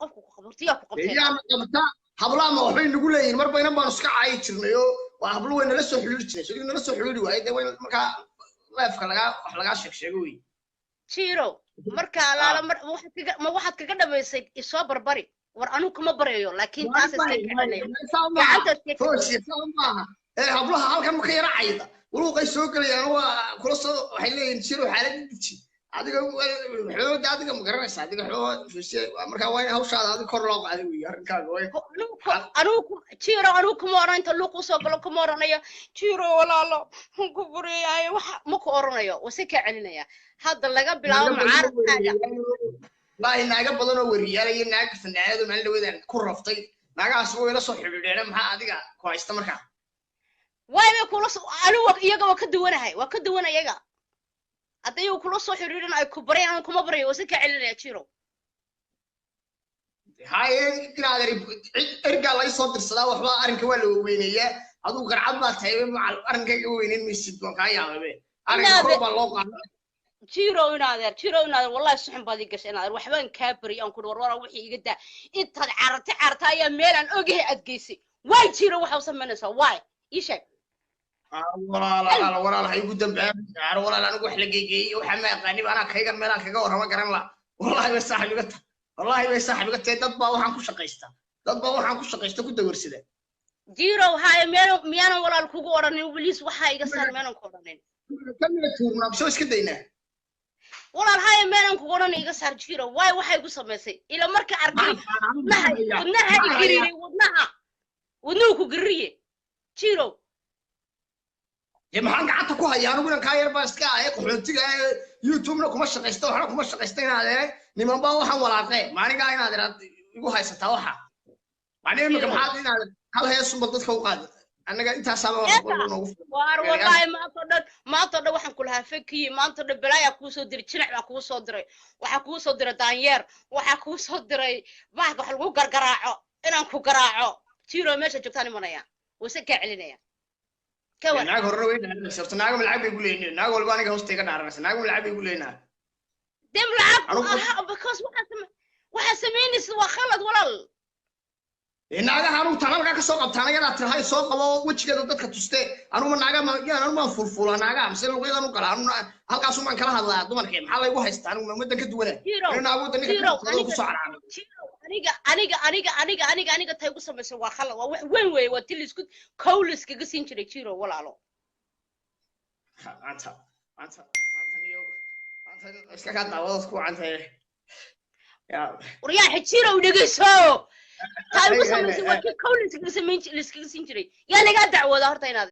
qofku ku qabartiya ku qabtay yaa ma qabta hablaha ma waxay nagu leeyihiin marba inaan baan iska caay jirnayo waa hablo way nala soo xiriir jireen sidii nala soo xiriiri waayay de way marka leefka laga sheego way jiro marka alaala waxaad kaga dhameysay isoo barbari war anu kuma barayo laakiin taas iska kicinayo hablaha halkan ma ka yara cayda waluuqay soo galayaan waa kula soo waxay leeyihiin jiro xaalad diji adiga xoog adiga ma garanaysa adiga xoog marka waa in hawshaada adiga kor loo qaaday way arrinkaaga way anu kuma oran inta luuq soo galo kuma oranayo jiro walaalo ku buriyay waxa ma ku oranayo wasi ka celinaya hadda laga bilaabo mucaaradkaaga baa naaga badan oo wariyay naag fanaanado meel dhawadan ku raftay naagaas way la soo xidhiidheen maxaa adiga ku haysta marka way kula anu iyaga waa ka duwanahay waa ka duwanayaga hadday kula soo xiriirin ay ku barayaan kuma barayo wasi ka celinaya jiro hay inaad erga la soo dirsadaa waxba arrinka waa la weyneeyaa aduu garcad baa tahay arrinka ugu weyneyn misid waan ka yaabay arrinka baa loo qaaday jiro inaad wallahi suxan baad gashay inaad waxbaan ka bari aan ku warwara wixii iga daa intaad carta ayaa meel aan ogahay aad geysay way jiro waxa uu sameynaysaa way isha walaal hay ugu dambeeyay walaal anigu wax la geeyay waxa ma aqaani ana kaygan meel aan kaga warama garan la wallahi way saaxiibga tahay dad baa waxaan ku shaqaysta ku dawarsada jiro hay miyana walaal kugu oranin waliis waxa iga saar meelan ku oranin kamina tuurna soo iska daynaa walaal hay meelan kugu oranin iga saar jiro way waxa igu sameysay ila marka arkay wadnaha igiriye wadnuhu ku giriye jiro maxaan gacanta ku hayaa anigu inaan ka yar baa iska ahay qaxootiga YouTube-na kuma shaqaysto waxna kuma shaqaysto inaad niman baa waxaan walaaqay maaniga inaad igu haysataa waxa maaniga maxaad inaad hal heesu dadka u qaad anaga intaas ama wax noogu waar wallahi maanta dhan waxaan ku lahaa fakiye maanta dhan balaaya ku soo diray jinac baa ku soo diray waxa ku soo diray daanyeer waxa ku soo diray wax lagu gargaraaco inaan ku garaaco jiro meesha joogtaan imanaya wasa ka celinaya naag horre way dhaaraysaa naag malcab ay guleeyeen naag walba aniga hoosteega dhaaraysaa naag malcab ay guleeyeen dem lacab because waxa sameynaysa waa khalad walaal naagaha anu tanalka ka soo qabtaan ayaga tirahay soo qabo wajigeeda dadka tuste anu ma fulfula naagaha mise luqadan u galaan halkaas uma kala hadlaa dumarkeen maxaa la igu haystaa anu madan ka duwanaa inaa awoodda ninka ku soo caraan aniga tay ku sameysay waa khalad waa wax weyn weey waa til isku kowlis kaga siin jiray jiro walaalo anta iska ka daawado ku cantay ورياح تشيرو ودقيسو تاي وصل من سوى كل سكسمين سكسين جري يعني قاعد دعوة ظهرت هنا